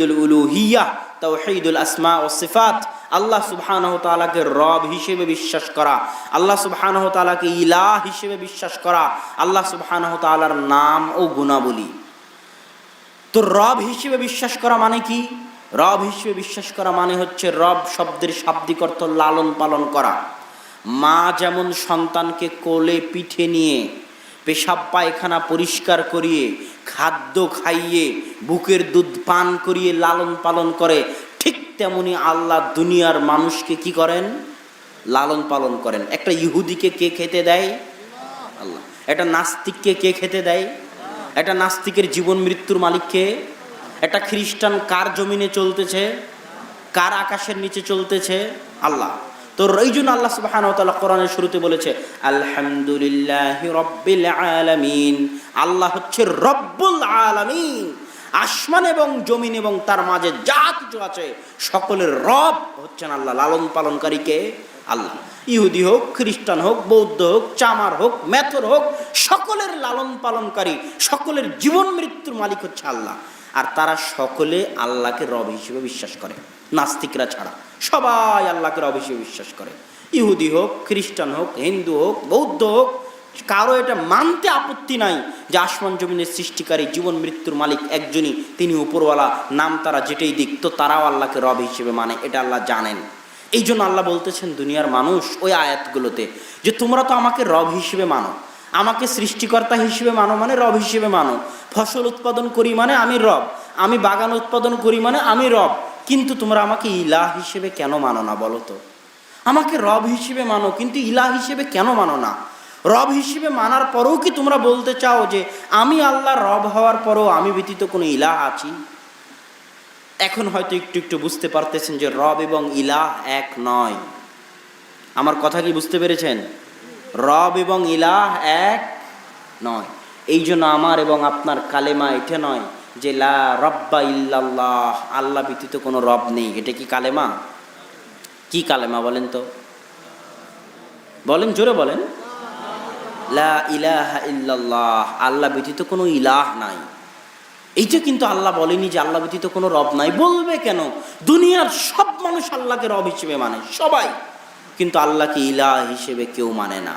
উলুহিয়্যাহ, তাওহীদুল আসমা ওয়াস সিফাত, আল্লাহ সুবহানাহু ওয়া তাআলাকে রব হিসেবে বিশ্বাস করা, আল্লাহ সুবহানাহু ওয়া তাআলাকে ইলাহ হিসেবে বিশ্বাস করা, আল্লাহ সুবহানাহু ওয়া তাআলার নাম ও গুণাবলী। তো রব হিসেবে বিশ্বাস করা মানে কি? রব হিসেবে বিশ্বাস করা মানে হচ্ছে রব শব্দের শাব্দিক অর্থ লালন পালন করা। মা যেমন সন্তানকে কোলে পিঠে নিয়ে পেশাব পায়খানা পরিষ্কার করিয়ে খাদ্য খাইয়ে বুকের দুধ পান করিয়ে লালন পালন করে, ঠিক তেমনি আল্লাহ দুনিয়ার মানুষকে কি করেন? লালন পালন করেন। একটা ইহুদিকে কে খেতে দেয়? আল্লাহ। একটা নাস্তিককে কে খেতে দেয়? একটা নাস্তিকের জীবন মৃত্যুর মালিককে। একটা খ্রিস্টান কার জমিনে চলতেছে? কার আকাশের নিচে চলতেছে? আল্লাহ। তো এই জন্য আল্লাহ সুবহানাহু ওয়া তাআলা কোরআনের শুরুতে বলেছে আলহামদুলিল্লাহি রাব্বিল আলামিন, আল্লাহ হচ্ছে রব্বুল আলামিন। আসমান এবং জমিন এবং তার মাঝে যা কিছু আছে সকলের রব হচ্ছেন আল্লাহ। লালন পালনকারীকে আল্লাহ। ইহুদি হোক, খ্রিস্টান হোক, বৌদ্ধ হোক, চামার হোক, মেথর হোক, সকলের লালন পালনকারী, সকলের জীবন মৃত্যুর মালিক হচ্ছে আল্লাহ। আর তারা সকলে আল্লাহকে রব হিসেবে বিশ্বাস করে, নাস্তিকরা ছাড়া সবাই আল্লাহকে রব হিসেবে বিশ্বাস করে। ইহুদি হোক, খ্রিস্টান হোক, হিন্দু হোক, বৌদ্ধ হোক, কারো এটা মানতে আপত্তি নাই যে আসমান জমিনের সৃষ্টিকারী, জীবন মৃত্যুর মালিক একজনই, তিনি উপরওয়ালা। নাম তারা যেটাই দিক, তো তারাও আল্লাহকে রব হিসেবে মানে, এটা আল্লাহ জানেন। এই জন্য আল্লাহ বলতেছেন দুনিয়ার মানুষ ওই আয়াতগুলোতে যে তোমরা তো আমাকে রব হিসেবে মানো, আমাকে সৃষ্টিকর্তা হিসেবে মানো, মানে রব হিসেবে মানো। ফসল উৎপাদন করি মানে আমি রব, আমি বাগান উৎপাদন করি মানে আমি রব, কিন্তু তোমরা আমাকে ইলাহ হিসেবে কেন মানো না বলো তো? আমাকে রব হিসেবে মানো কিন্তু ইলাহ হিসেবে কেন মানো না? রব হিসেবে মানার পরেও কি তোমরা বলতে চাও যে আমি আল্লাহ রব হওয়ার পরেও আমি ব্যতীত কোনো ইলাহ আছি? এখন হয়তো একটু একটু বুঝতে পারতেছেন যে রব এবং ইলাহ এক নয়। আমার কথা কি বুঝতে পেরেছেন? রব এবং ইলাহ এক নয়। এই জন্য আমার এবং আপনার কালেমা এটা নয় যে লা রব্বা ইল্লাল্লাহ, আল্লাহ ব্যতীত কোনো রব নেই। এটা কি কালেমা? কি কালেমা বলেন তো? বলেন, জোরে বলেন। লা ইলাহা ইল্লাল্লাহ, আল্লাহ ব্যতীত কোনো ইলাহ নাই। এইটা কিন্তু আল্লাহ বলেনি যে আল্লাহ ব্যতীত কোনো রব নাই। বলবে কেন? দুনিয়ার সব মানুষ আল্লাহকে রব হিসেবে মানে, সবাই, কিন্তু আল্লাহকে ইলাহ হিসেবে কেউ মানে না।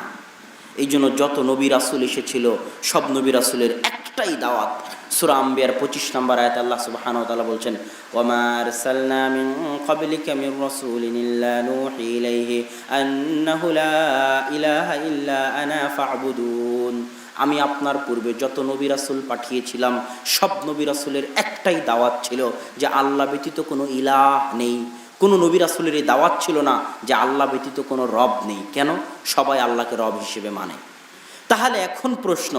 এই জন্য যত নবী রাসূল এসেছিল সব নবী রাসূলের একটাই দাওয়াত। সূরা আম্বিয়ার 25 নম্বর আয়াতে আল্লাহ সুবহানাহু ওয়া তাআলা বলছেন ওয়ামা আরসালনা মিন ক্বাবলিকা মির রাসূলিন ইল্লা নূহি ইলাইহি আন্নাহু লা ইলাহা ইল্লা আনা ফা'বুদুন। আমি আপনার পূর্বে যত নবী রাসূল পাঠিয়েছিলাম সব নবী রাসূলের একটাই দাওয়াত ছিল যে আল্লাহ ব্যতীত কোনো ইলাহ নেই। কোনো নবী রাসূলের এই দাওয়াত ছিল না যে আল্লাহ ব্যতীত কোনো রব নেই। কেন? সবাই আল্লাহকে রব হিসেবে মানে। তাহলে এখন প্রশ্ন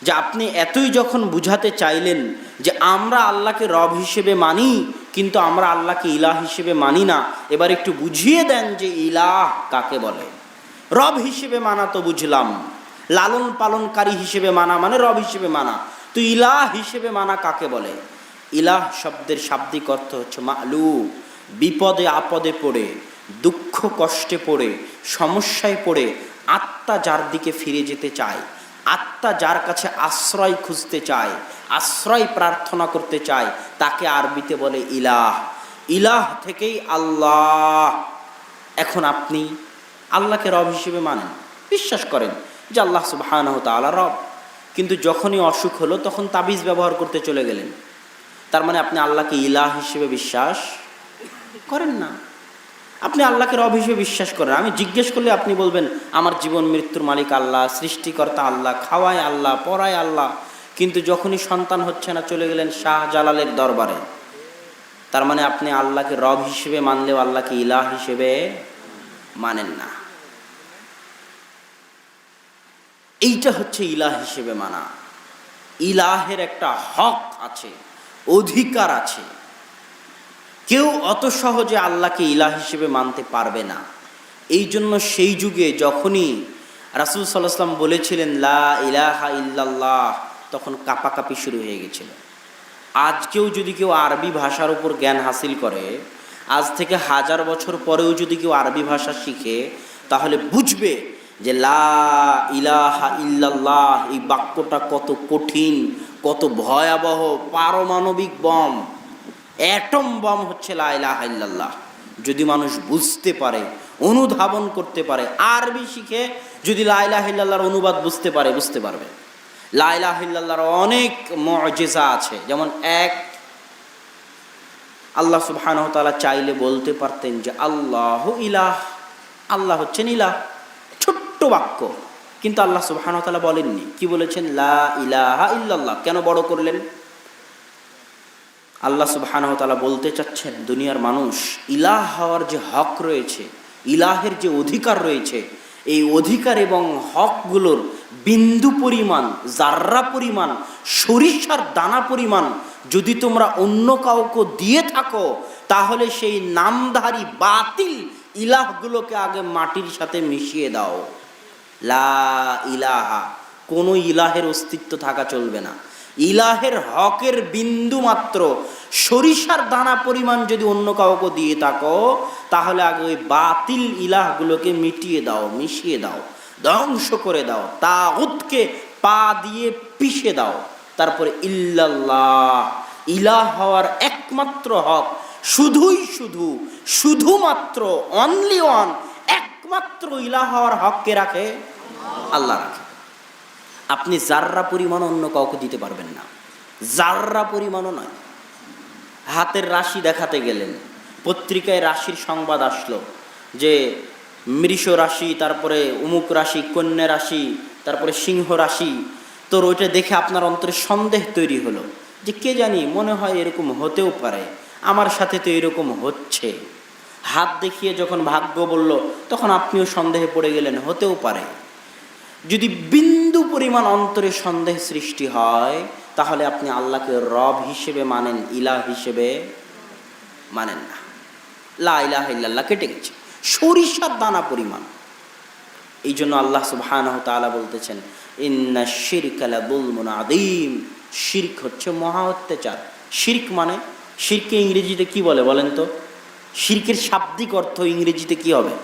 যে আপনি এতই যখন বুঝাতে চাইলেন যে আমরা আল্লাহকে রব হিসেবে মানি কিন্তু আমরা আল্লাহকে ইলাহ হিসেবে মানি না, এবার একটু বুঝিয়ে দেন যে ইলাহ কাকে বলে। রব হিসেবে মানা তো বুঝলাম, লালন পালনকারী হিসেবে মানা মানে রব হিসেবে মানা, তো ইলাহ হিসেবে মানা কাকে বলে? ইলাহ শব্দের শাব্দিক অর্থ হচ্ছে মা'লু, বিপদে আপদে পড়ে, দুঃখ কষ্টে পড়ে, সমস্যায় পড়ে আত্মা যার দিকে ফিরে যেতে চায়, আত্মা যার কাছে আশ্রয় খুঁজতে চায়, আশ্রয় প্রার্থনা করতে চায়, তাকে আরবিতে বলে ইলাহ। ইলাহ থেকেই আল্লাহ। এখন আপনি আল্লাহকে রব হিসেবে মানেন, বিশ্বাস করেন যে আল্লাহ সুবহানাহু ওয়া তাআলা রব, কিন্তু যখনই অসুখ হলো তখন তাবিজ ব্যবহার করতে চলে গেলেন। তার মানে আপনি আল্লাহকে ইলাহ হিসেবে বিশ্বাস করেন না, আপনি আল্লাহকে রব হিসেবে বিশ্বাস করেন। আমি জিজ্ঞেস করলে আপনি বলবেন আমার জীবন মৃত্যুর মালিক আল্লাহ, সৃষ্টিকর্তা আল্লাহ, খাওয়ায় আল্লাহ, পড়ায় আল্লাহ, কিন্তু যখনই সন্তান হচ্ছে না চলে গেলেন শাহজালালের দরবারে। তার মানে আপনি আল্লাহকে রব হিসেবে মানলেও আল্লাহকে ইলাহ হিসেবে মানেন না। এইটা হচ্ছে ইলাহ হিসেবে মানা। ইলাহের একটা হক আছে, অধিকার আছে। কেউ অত সহজে আল্লাহকে ইলাহ হিসেবে মানতে পারবে না। এই জন্য সেই যুগে যখনই রাসূল সাল্লাল্লাহু আলাইহি ওয়াসাল্লাম বলেছিলেন লা ইলাহা ইল্লাল্লাহ, তখন কাঁপাকাঁপি শুরু হয়ে গেছিল। আজকেও যদি কেউ আরবি ভাষার উপর জ্ঞান হাসিল করে, আজ থেকে 1000 বছর পরেও যদি কেউ আরবি ভাষা শিখে, তাহলে বুঝবে যে লা ইলাহা ইল্লাল্লাহ এই বাক্যটা কত কঠিন, কত ভয়াবহ, পারমাণবিক বম। অ্যাটম বম হচ্ছে লা ইলাহা ইল্লাল্লাহ। যদি মানুষ বুঝতে পারে, অনুধাবন করতে পারে, আরবি শিখে যদি লা ইলাহা ইল্লাল্লাহর অনুবাদ বুঝতে পারে, বুঝতে পারবে লা ইলাহা ইল্লাল্লাহর অনেক মুজিজা আছে। যেমন এক, আল্লাহ সুবহানাহু ওয়া তাআলা চাইলে বলতে পারতেন যে আল্লাহু ইলাহ, আল্লাহ হচ্ছেন ইলাহ, ছোট্ট বাক্য, কিন্তু আল্লাহ সুবহানাহু ওয়া তাআলা বলেননি। কি বলেছেন? লা ইলাহা ইল্লাল্লাহ। কেন বড় করলেন? আল্লাহ সুবহানাহু ওয়া তাআলা বলতে চাচ্ছেন দুনিয়ার মানুষ ইলাহ হওয়ার যে হক রয়েছে, ইলাহের যে অধিকার রয়েছে, এই অধিকার এবং হকগুলোর বিন্দু পরিমাণ, জাররা পরিমাণ, সরিষার দানা পরিমাণ যদি তোমরা অন্য কাউকে দিয়ে থাকো, তাহলে সেই নামধারী বাতিল ইলাহগুলোকে আগে মাটির সাথে মিশিয়ে দাও। লা ইলাহা, কোনো ইলাহের অস্তিত্ব থাকা চলবে না। ইলাহের হকের বিন্দু মাত্র সরিষার দানা পরিমাণ যদি অন্য কাউকে দিয়ে থাকো, তাহলে আগে ওই বাতিল ইলাহগুলোকে মিটিয়ে দাও, মিশিয়ে দাও, ধ্বংস করে দাও, তাগুতকে পা দিয়ে পিষে দাও। তারপরে ইল্লাল্লাহ, ইলাহ হওয়ার একমাত্র হক, শুধুই শুধু, শুধুমাত্র, অনলি ওয়ান, একমাত্র ইলাহ হওয়ার হককে রাখে আল্লাহ রাখে। আপনি জাররা পরিমাণ অন্য কাউকে দিতে পারবেন না, জাররা পরিমাণও নয়। হাতের রাশি দেখাতে গেলেন, পত্রিকায় রাশির সংবাদ আসলো যে মৃষ রাশি, তারপরে অমুক রাশি, কন্যা রাশি, তারপরে সিংহ রাশি। তো ওইটা দেখে আপনার অন্তরে সন্দেহ তৈরি হলো যে কে জানি, মনে হয় এরকম হতেও পারে, আমার সাথে তো এরকম হচ্ছে। হাত দেখিয়ে যখন ভাগ্য বলল, তখন আপনিও সন্দেহে পড়ে গেলেন, হতেও পারে। যদি বিন্দু পরিমাণ অন্তরে সন্দেহ সৃষ্টি হয়, তাহলে আপনি আল্লাহকে রব হিসেবে মানেন, ইলাহ হিসেবে মানেন না। লা ইলাহা ইল্লাল্লাহ কেটে গেছে সরিষার দানা পরিমাণ। এই জন্য আল্লাহ সুবহানাহু ওয়া তাআলা বলতেছেন ইন্নাশ শিরকা লাযুলমুন আযীম, শিরক হচ্ছে মহা অত্যাচার। শিরক মানে, শিরকে ইংরেজিতে কি বলে বলেন তো? শিরকের শাব্দিক অর্থ ইংরেজিতে কি হবে?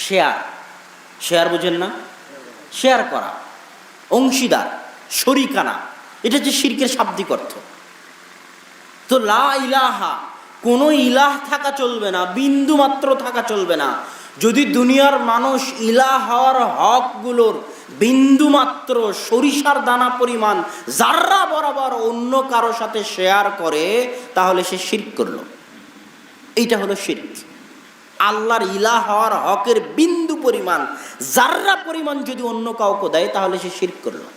শেয়ার। শেয়ার বুঝেন না? শেয়ার করা, অংশীদার, শরিকানা, এটা হচ্ছে শিরকের শাব্দিক অর্থ। তো লা ইলাহা, কোনো ইলাহ থাকা চলবে না, বিন্দু মাত্র থাকা চলবে না। যদি দুনিয়ার মানুষ ইলাহ হওয়ার হকগুলোর বিন্দু মাত্র সরিষার দানা পরিমাণ জাররা বরাবর অন্য কারো সাথে শেয়ার করে, তাহলে সে শিরক করলো। এইটা হলো শিরক। আল্লাহর ইলাহ হওয়ার হকের বিন্দু পরিমাণ, জাররা পরিমাণ যদি অন্য কাউকে দেয়, তাহলে সে শিরক করলো।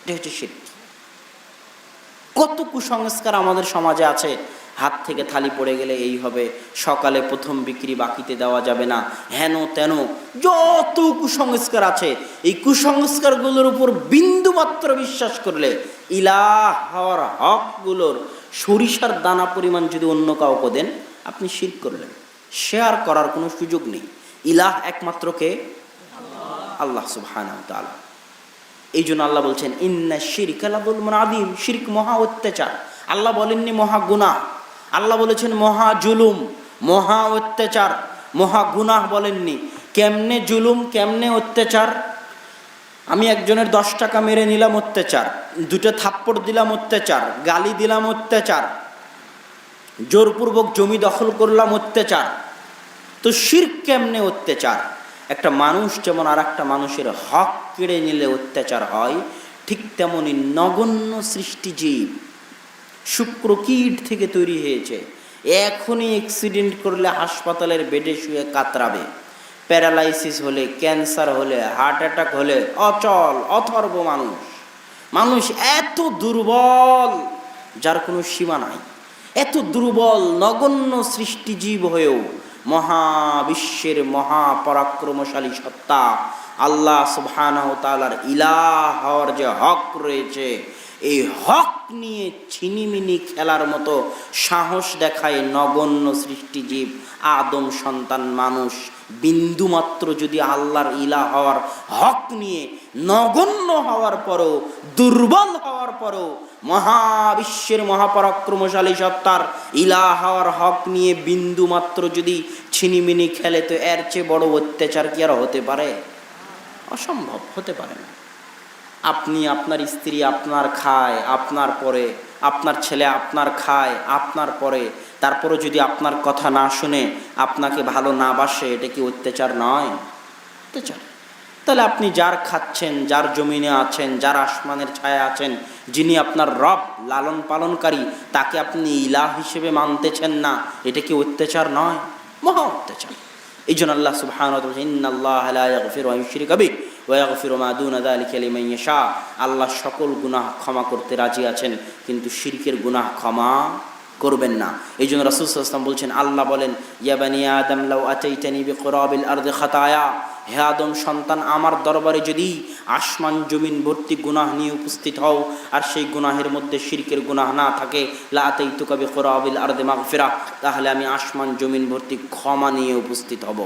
এটা হচ্ছে শিরক। কত কুসংস্কার আমাদের সমাজে আছে। হাত থেকে থালি পড়ে গেলে এই হবে, সকালে প্রথম বিক্রি বাকিতে দেওয়া যাবে না, হেন তেন, যত কুসংস্কার আছে। এই কুসংস্কারগুলোর উপর বিন্দু মাত্র বিশ্বাস করলে, ইলাহ হওয়ার হকগুলোর সরিষার দানা পরিমাণ যদি অন্য কাউকে দেন, আপনি শিরক করলেন। শেয়ার করার কোনো সুযোগ নেই। ইলাহ একমাত্র কে? আল্লাহ সুবহানাহু ওয়া তাআলা। এই জন্য আল্লাহ বলছেন ইন্না শিরকা লাযুলমুন আযীম, শিরক মহা অত্যাচার। আল্লাহ বলেননি মহা গুনাহ, আল্লাহ বলেছেন মহা জুলুম, মহা অত্যাচার, মহা গুনাহ বলেননি। কেমনে জুলুম, কেমনে অত্যাচার? আমি একজনের 10 টাকা মেরে নিলাম, অত্যাচার। 2টা থাপ্পড় দিলাম, অত্যাচার। গালি দিলাম, অত্যাচার। জোরপূর্বক জমি দখল করলাম, অত্যাচার। তো শিরক কেমনে অত্যাচার? একটা মানুষ যেমন আর একটা মানুষের হক কেড়ে নিলে অত্যাচার হয়, ঠিক তেমনি নগণ্য সৃষ্টিজীব, শুক্রকীট থেকে তৈরি হয়েছে, এখনই অ্যাক্সিডেন্ট করলে হাসপাতালের বেডে শুয়ে কাতরাবে, প্যারালাইসিস হলে, ক্যান্সার হলে, হার্ট অ্যাটাক হলে অচল অথর্ব মানুষ। মানুষ এত দুর্বল যার কোনো সীমা নাই। এত দুর্বল নগণ্য সৃষ্টিজীব হয়েও মহাবিশ্বের মহাপরাক্রমশালী সত্তা আল্লাহ সুবহানাহু ওয়া তাআলার ইলাহ হওয়ার যে হক রয়েছে, এই হক নিয়ে ছিনিমিনি খেলার মতো সাহস দেখায় নগণ্য সৃষ্টিজীব আদম সন্তান মানুষ। বিন্দুমাত্র যদি আল্লাহর ইলাহ হওয়ার হক নিয়ে নগণ্য হওয়ার পরও, দুর্বল হওয়ার পরও, মহাবিশ্বের মহাপরাক্রমশালী সত্তার ইলাহ হওয়ার হক নিয়ে বিন্দুমাত্র যদি ছিনিমিনি খেলে, তো এর চেয়ে বড় অত্যাচার কি আর হতে পারে? অসম্ভব, হতে পারে না। আপনি, আপনার স্ত্রী আপনার খায়, আপনার পরে আপনার ছেলে আপনার খায় আপনার পরে, তারপরে যদি আপনার কথা না শুনে আপনাকে ভালো না বাসে, এটা কি অত্যাচার নয়? অত্যাচার। তাহলে আপনি যার খাচ্ছেন, যার জমিনে আছেন, যার আসমানের ছায়া আছেন, যিনি আপনার রব লালন পালনকারী, তাকে আপনি ইলাহ হিসেবে মানতেছেন না, এটা কি অত্যাচার নয়? মহা অত্যাচার। এই জন্য আল্লাহ সুবহানাহু ওয়া তাআলা বলেন, ইন্নাল্লাহা লা ইয়াগফিরু আন ইউশরিকা বিহি ওয়া ইয়াগফিরু মা দুনা যালিকা লিমান ইয়াশা। আল্লাহ সকল গুনাহ ক্ষমা করতে রাজি আছেন, কিন্তু শিরকের গুনাহ ক্ষমা করবেন না। এই জন্য রাসূল সাল্লাল্লাহু আলাইহি ওয়াসাল্লাম বলছেন, আল্লাহ বলেন, ইয়া বানি আদম লাউ আতাইতানি বিকুরাবিল আরদি খাতায়া, হে আদম সন্তান, আমার দরবারে যদি আসমান জমিন ভর্তি গুনাহ নিয়ে উপস্থিত হও, আর সেই গুনাহের মধ্যে শিরকের গুনাহ না থাকে, লা আতাইতুকা বিকুরাবিল আরদি মাগফিরা, তাহলে আমি আসমান জমিন ভর্তি ক্ষমা নিয়ে উপস্থিত হব।